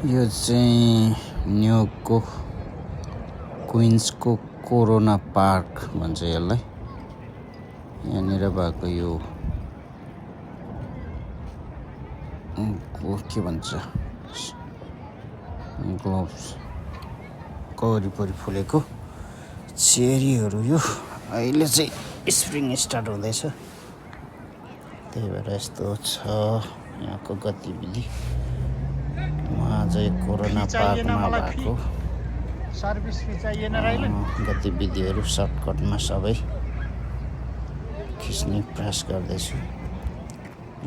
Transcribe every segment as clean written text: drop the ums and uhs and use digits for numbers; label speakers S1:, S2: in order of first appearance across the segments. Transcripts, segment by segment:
S1: यो चाहिँ न्युयोर्कको क्विन्सको corona park भन्छ यसलाई। यहाँनिर भएको यो के भन्छ ग्लोब्सको वरिपरि फुलेको चेरीहरू। यो अहिले चाहिँ स्प्रिङ स्टार्ट हुँदैछ, त्यही भएर यस्तो छ यहाँको गतिविधि। उहाँ चाहिँ कोरोना पार्कमा भएको गतिविधिहरू सर्टकटमा सबै खिच्ने प्रयास गर्दैछु,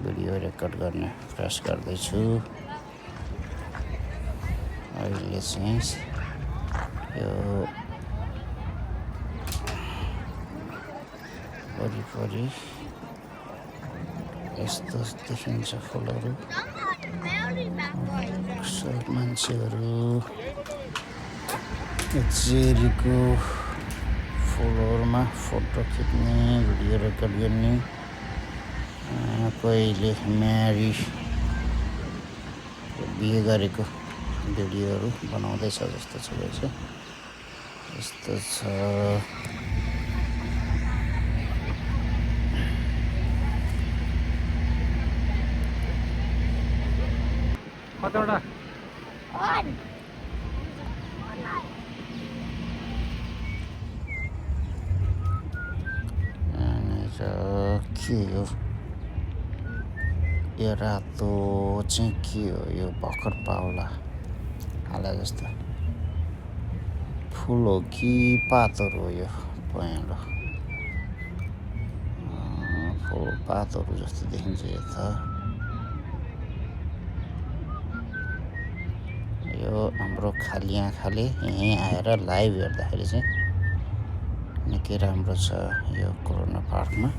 S1: भिडियो रेकर्ड गर्ने प्रयास गर्दैछु। अहिले चाहिँ यो वरिपरि यस्तो देखिन्छ फुलहरू, मान्छेहरू चेरीको फुलहरूमा फोटो खिच्ने, भिडियो रेकर्ड गर्ने, कहिले म्यारी बिहे गरेको भिडियोहरू बनाउँदैछ जस्तो छ। यस्तो छ। के हो यो रातो चाहिँ के हो? यो भर्खर पाउला हाले जस्तो फुल हो कि पातहरू हो? यो पहेँलो फुल पातहरू जस्तो देखिन्छ। यो त यो हाम्रो खाली आँखाले यहीँ आएर लाइभ हेर्दाखेरि चाहिँ निकै राम्रो छ। यो कोरोना पार्कमा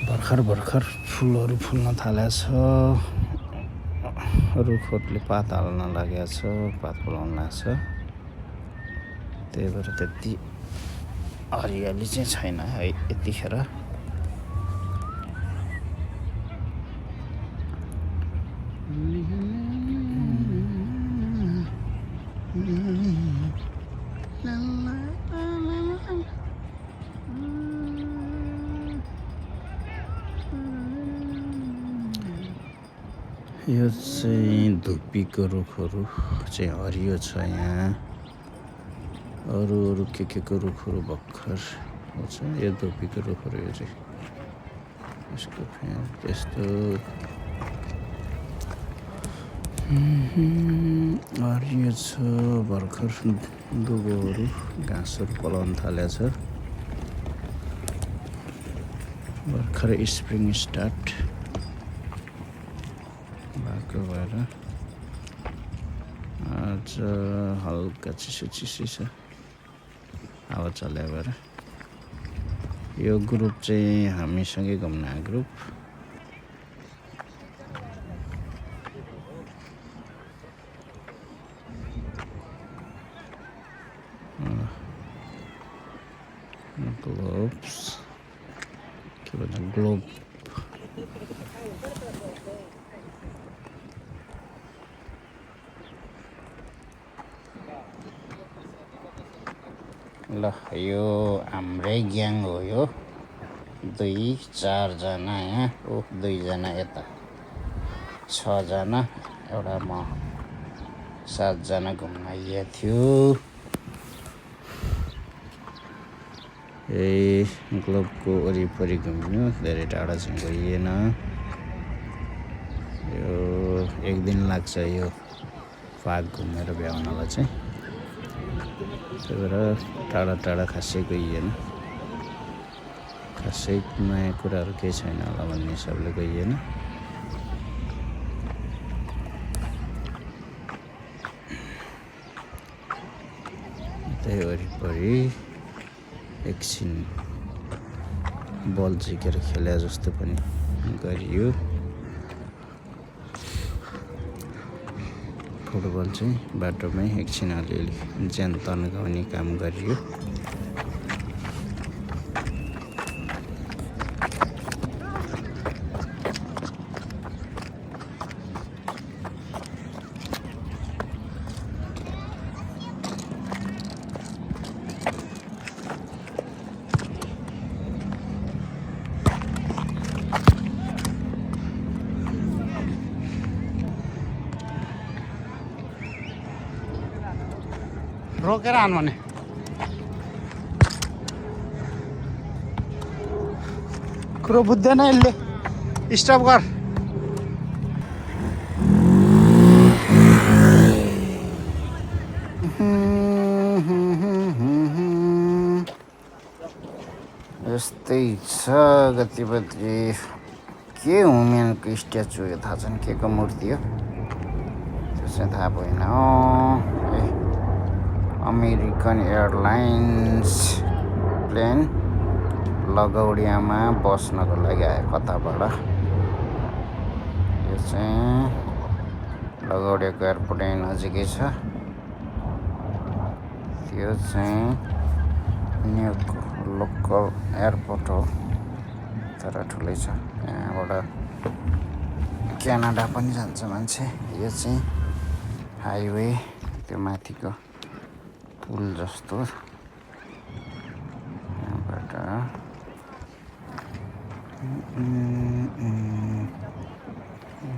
S1: भर्खर फुलहरू फुल्न थालेको छ। रुखहरूले पात हाल्न लागेको छ, पात फुलाउन लाग्छ। त्यही भएर त्यति हरियाली चाहिँ छैन है यतिखेर। यो चाहिँ धुप्पीको रुखहरू चाहिँ हरियो छ यहाँ। अरू के को रुखहरू भर्खर छ। यो धुप्पीको रुखहरू यो चाहिँ यसको त्यस्तो हरियो छ। भर्खर दुबोहरू घाँसहरू पलाउन थालेको छ। भर्खर स्प्रिङ स्टार्ट भएको भएर आज हल्का चिसो छ, हावा चले भएर। यो ग्रुप चाहिँ हामीसँगै घुम्न आएको ग्रुप। ग्लोब्स के भन्छ ग्लोब ल। यो हाम्रै ग्याङ हो। यो 2-4 जना यहाँ, 2 जना यता, 6 जना, एउटा म, 7 जना घुम्न आइएको थियो। ग्लोबको वरिपरि घुम्यो, धेरै टाढा चाहिँ गइएन। यो 1 दिन लाग्छ यो पार्क घुमेर भ्याउनलाई चाहिँ। त्यही भएर टाढा खासै गइएन। खासै नयाँ कुराहरू केही छैन होला भन्ने हिसाबले गइएन। त्यही वरिपरि एकछिन बल झिकेर खेले जस्तो पनि गरियो। फुटबल चाहिँ बाटोमै एकछिन अलिअलि ज्यान तन्काउने काम गरियो।
S2: रोकेर आउनु भने कुरो बुझ्दैन यसले स्टप गर यस्तै छ गतिविधि के हुमेनको स्ट्याचु हो थाहा छैन के को मूर्ति हो त्यो चाहिँ थाहा भएन अमेरिकन एयरलाइन्स प्लेन लगौडियामा बस्नको लागि आयो कताबाट यो चाहिँ लगौडियाको एयरपोर्ट यहीँ नजिकै छ त्यो चाहिँ न्युयोर्कको लोकल एयरपोर्ट हो तर ठुलै छ यहाँबाट क्यानाडा पनि जान्छ मान्छे यो चाहिँ हाइवे त्यो माथिको पुल जस्तो यहाँबाट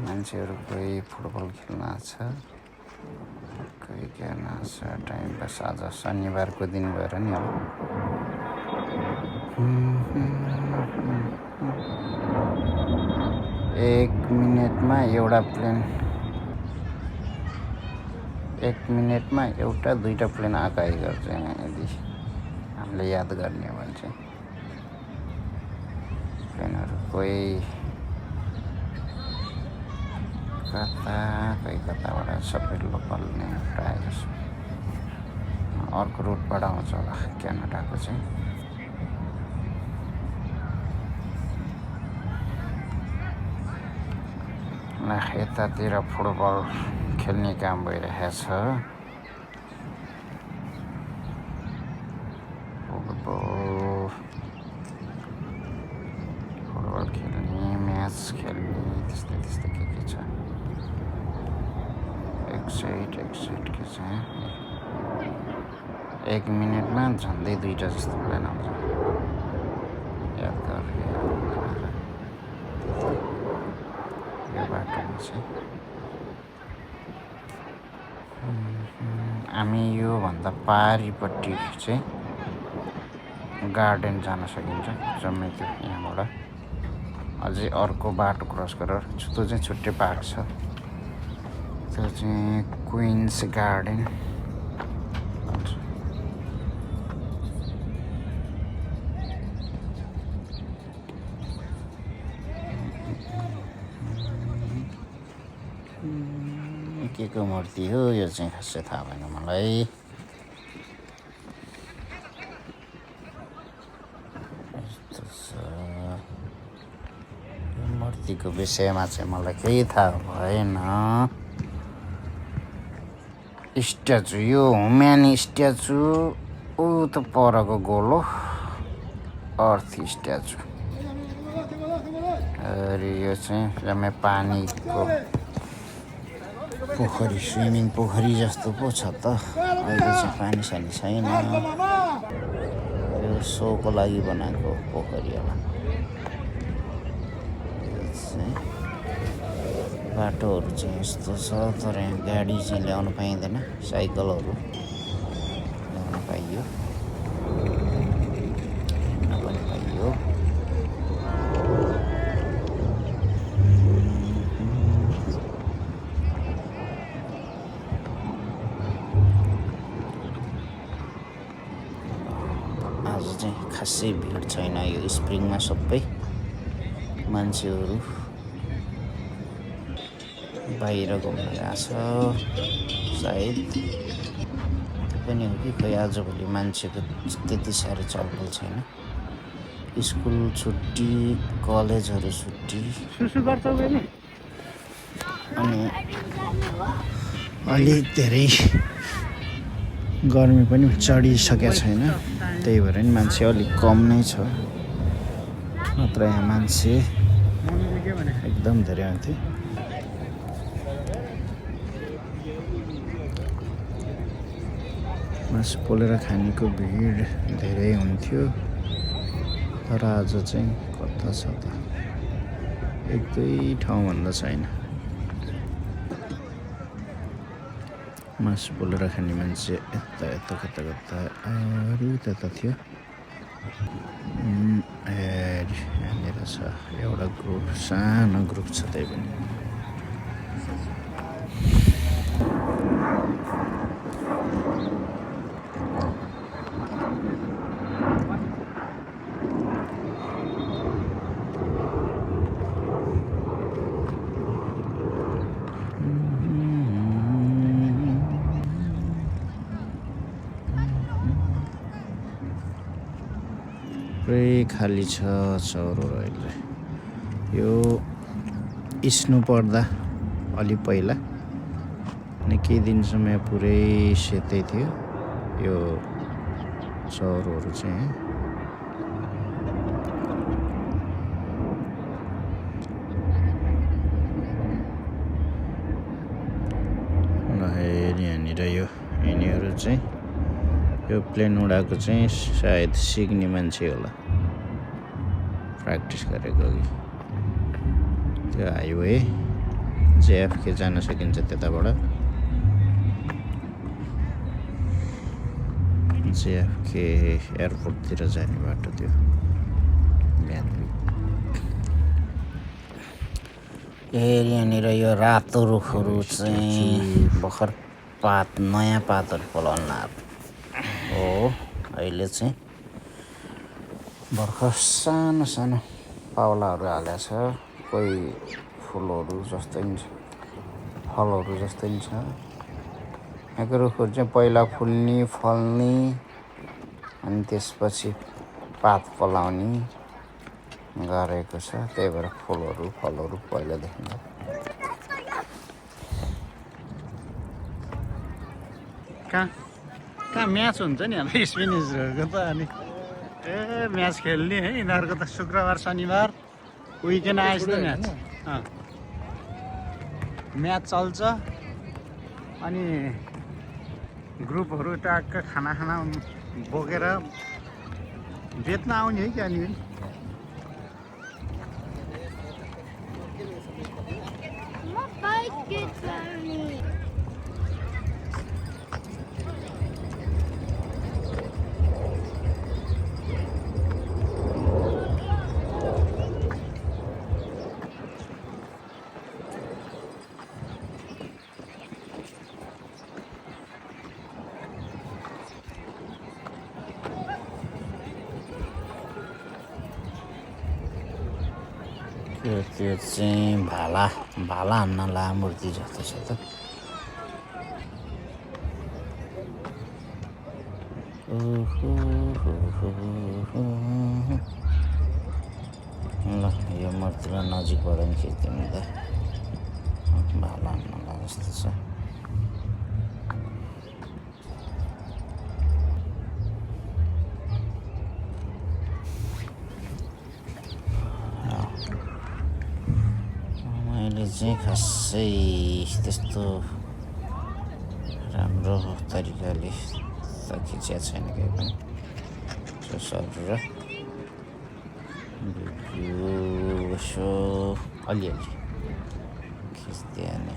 S2: मान्छेहरू कोही फुटबल खेल्न आएको छ कोही खेल्न आएको छ टाइम पास आज शनिबारको दिन भएर नि अब 1 मिनेटमा एउटा प्लेन 1 मिनेटमा एउटा दुईटा प्लेन आकाइ गर्छ यदि हामीले याद गर्ने हो भने चाहिँ प्लेनहरू कोही कताबाट सबै लोकल नै प्रायः जसो अर्को रुटबाट आउँछ होला क्यानाडाको चाहिँ यतातिर फुटबल खेल्ने काम भइरहेछ फुटबल खेल्ने म्याच खेल्ने त्यस्तै त्यस्तै के छ एक्साइट के छ 1 मिनेटमा झन्डै दुईटा जस्तो प्लेन आउँछ याद गरेर यो बाटोमा चाहिँ हामी योभन्दा पारिपट्टि चाहिँ गार्डन जान सकिन्छ जम्मै त्यो यहाँबाट अझै अर्को बाटो क्रस गरेर त्यो चाहिँ छुट्टै पार्क छ त्यो चाहिँ क्विन्स गार्डन के को मूर्ति हो यो चाहिँ खासै थाहा भएन मलाई यस्तो छ यो मूर्तिको विषयमा चाहिँ मलाई केही थाहा भएन स्ट्याचु यो हुम्यान स्ट्याचु ऊ त परको गोलो अर्थ स्ट्याचु अरे यो चाहिँ जम्मै पानीको पोखरी स्विमिङ पोखरी जस्तो पो छ त अहिले चाहिँ पानी सानी छैन यो सोको लागि बनाएको पोखरी होला बाटोहरू चाहिँ यस्तो छ तर यहाँ गाडी चाहिँ ल्याउनु पाइँदैन साइकलहरू ल्याउन पाइयो पनि पाइयो आज चाहिँ खासै भिड छैन यो स्प्रिङमा सबै मान्छेहरू बाहिर घुम्न गएको छ सायद पनि हो कि खोइ आजभोलि मान्छेको त्यति साह्रो चलफल छैन स्कुल छुट्टी कलेजहरू छुट्टी अनि अलि धेरै गर्मी पनि चढिसकेको छैन त्यही भएर नि मान्छे अलिक कम नै छ नत्र यहाँ मान्छे एकदम धेरै आउँथे मासु पोलेर खानेको भिड धेरै हुन्थ्यो तर आज चाहिँ कता छ त एक दुई ठाउँ भन्दा छैन
S1: मासु पोलेर खाने मान्छे यता यता कता कता अरू त्यता थियो। यहाँनिर छ एउटा ग्रुप, सानो ग्रुप छ त्यही पनि। पुरै खाली छ चौरहरू अहिले। यो इस्नु पर्दा अलि पहिला अनि केही दिनसम्म पुरै सेतै थियो यो चौरहरू चाहिँ। यहाँनिर यो यिनीहरू चाहिँ यो प्लेन उडाएको चाहिँ सायद सिक्ने मान्छे होला, प्र्याक्टिस गरेको कि। त्यो हाइवे JFK जान सकिन्छ त्यताबाट। JFK एयरपोर्टतिर जाने बाटो त्यो बिहान। यहाँनिर यो रातो रुखहरू चाहिँ भर्खर नयाँ पातहरू फलाउन हो। अहिले चाहिँ भर्खर सानो सानो पाउलाहरू हालेको छ। कोही फुलहरू जस्तै नि छ, फलहरू जस्तै नि छ। यहाँको रुखहरू चाहिँ पहिला फुल्ने, फल्ने अनि त्यसपछि पात फलाउने गरेको छ। त्यही भएर फुलहरू, फलहरू पहिला देखिन्छ। कहाँ म्याच हुन्छ नि हाम्रो स्पिनिसहरूको त। अनि म्याच खेल्ने है यिनीहरूको त शुक्रबार शनिबार विकेन्ड आएछ त म्याच। म्याच चल्छ अनि ग्रुपहरू ट्याक्क खाना बोकेर बेच्न आउने है क्या। अनि त्यो चाहिँ भाला हान्न ला मूर्ति जस्तो छ त। ल यो मूर्तिलाई नजिकबाट पनि खिच्दिनु त। भाला हान्न ला जस्तो छ। चाहिँ खासै त्यस्तो राम्रो तरिकाले त खिचिया छैन केही पनि। सर यसो अलिअलि खिच्दिहाल्ने।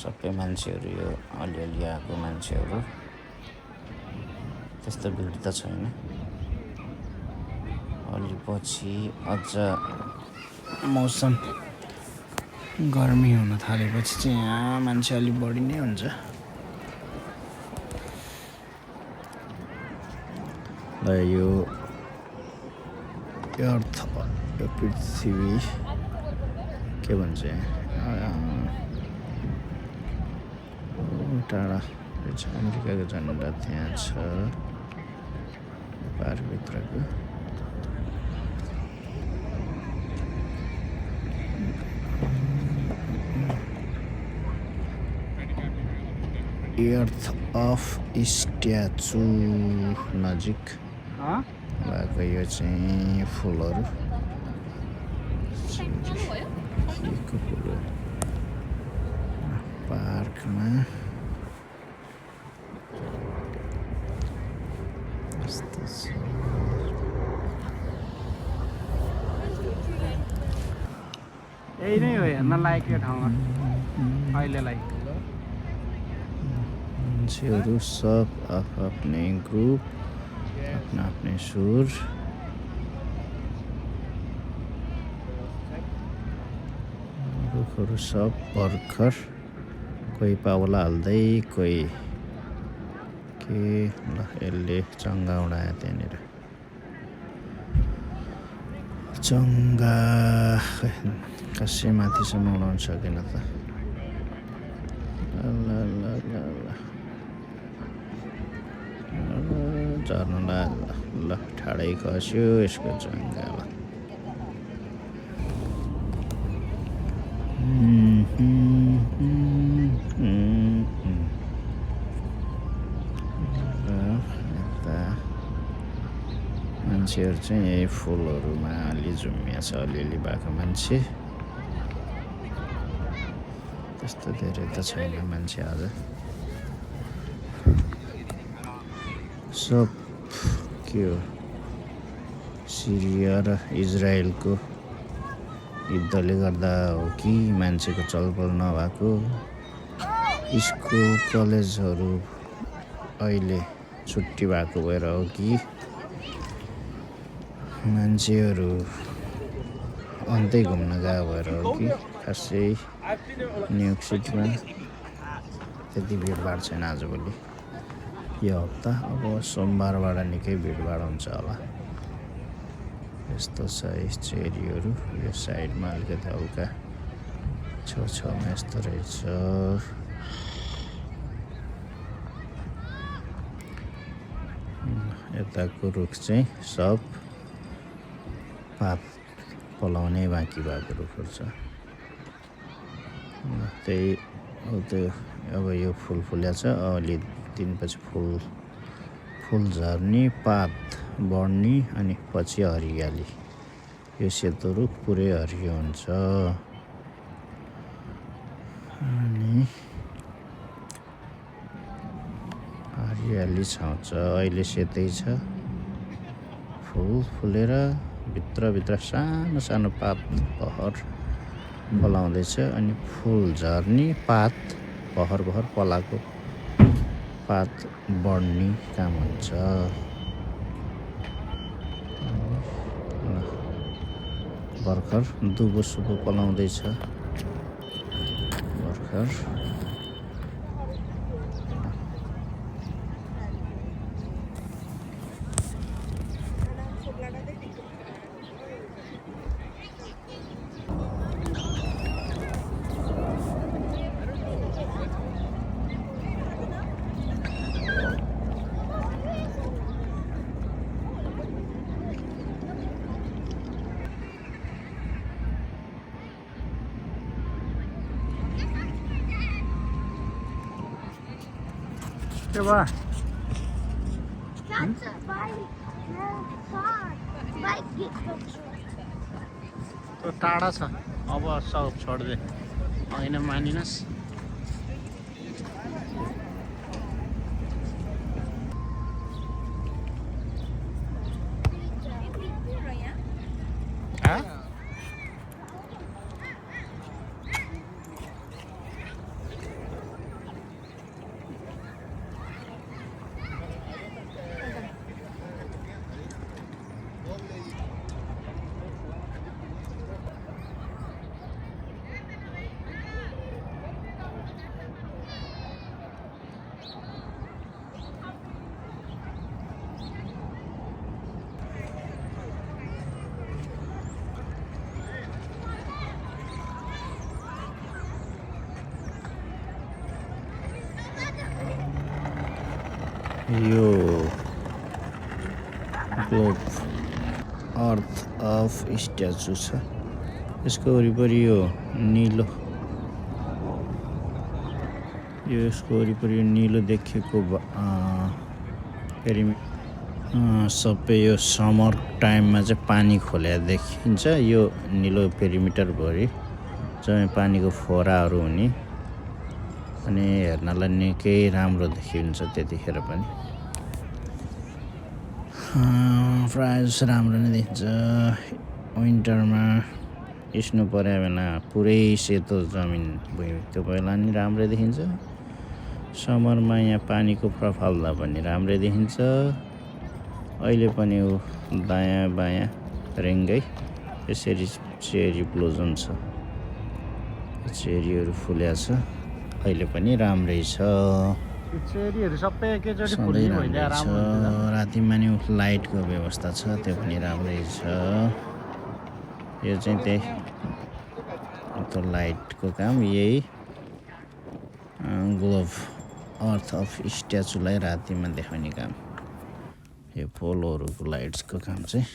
S1: सबै मान्छेहरू यो अलिअलि आएको मान्छेहरू, त्यस्तो भिड त छैन। अलि पछि अझ मौसम गर्मी हुन थालेपछि चाहिँ यहाँ मान्छे अलिक बढी नै हुन्छ। र यो अर्थ, यो पृथ्वी के भन्छ टाढा अमेरिकाको झन्डा त्यहाँ छ पार्कभित्रको। अर्थ अफ स्ट्याचु नजिक भएको यो चाहिँ फुलहरू के फुल पार्कमा यस्तो छ। यही नै हो हेर्न लायक यो ठाउँमा अहिलेलाई। मान्छेहरू सब आफ्नै ग्रुप, आफ्नै सुर। रुखहरू सब भर्खर, कोही पाउला हाल्दै, कोही के ल यसले चङ्गा उडायो त्यहाँनिर। चङ्गा कसै माथिसम्म उडाउन सकेन त। ल ल ल ल झर्न ल ठाडै खस्यो यसको चङ्गा। ल मान्छेहरू चाहिँ यही फुलहरूमा अलि झुम्मिया छ, अलिअलि भएको मान्छे। त्यस्तो धेरै त छैन मान्छे आज। सब के हो, सिरिया र इजरायलको युद्धले गर्दा हो कि मान्छेको चलपल नभएको। स्कुल कलेजहरू अहिले छुट्टी भएको भएर हो कि मान्छेहरू अन्तै घुम्न गएको भएर हो कि खासै न्युयोर्क सिटीमा त्यति भिडभाड छैन आजभोलि। यो हप्ता अब सोमबारबाट निकै भिडभाड हुन्छ होला। यस्तो छ चेरीहरू यो साइडमा अलिकति हल्का छेउछाउमा यस्तो रहेछ। यताको रुख चाहिँ सब पात पलाउने बाँकी भएको रुखहरू छ। त्यही हो त्यो। अब यो फुल फुल्या छ, अलि दिनपछि फुल झर्ने, पात बढ्ने, अनि पछि हरियाली। यो सेतो रुख पुरै हरियो हुन्छ। अनि हरियाली छाउँछ। अहिले सेतै छ, फुल फुलेर भित्रभित्र सानो सानो पात बहर पलाउँदैछ। अनि फुल झर्ने, पात बहर पलाएको पात बढ्ने काम हुन्छ। भर्खर दुबो सुबो पलाउँदैछ भर्खर। के भयो? त्यो टाढा छ, अब सब छोड्दे होइन मानिनस्। यो ग्लोब अर्थ अफ स्ट्याचु छ। यसको वरिपरि यो निलो, यसको वरिपरि यो निलो देखिएको सबै यो समर टाइममा चाहिँ पानी खोल्या देखिन्छ। यो निलो पेरिमिटरभरि चाहिँ पानीको फोराहरू हुने, अनि हेर्नलाई निकै राम्रो देखिन्छ त्यतिखेर पनि। प्रायः जस्तो राम्रो नै देखिन्छ। विन्टरमा स्नो पर्यो भने पुरै सेतो जमिन भुइँ त्यो पहिला नि राम्रै देखिन्छ। समरमा यहाँ पानीको प्रफाल्दा पनि राम्रै देखिन्छ। अहिले पनि ऊ दायाँ बायाँ रेङ्गै यसरी चेरी ब्लोजम छ, चेरीहरू फुल्या छ, अहिले पनि राम्रै छ,
S2: चेरीहरू सबै एकैचोटि
S1: सधैँ
S2: फुल्ने
S1: राम्रै
S2: भइदिया
S1: छ।
S2: राम्रो हुन्छ।
S1: रातिमा नि लाइटको व्यवस्था छ, त्यो पनि राम्रै छ। यो चाहिँ त्यही त्यो लाइटको काम, यही ग्लोब अर्थ अफ स्ट्याचुलाई रातिमा देखाउने काम, यो पोलोहरूको लाइट्सको काम चाहिँ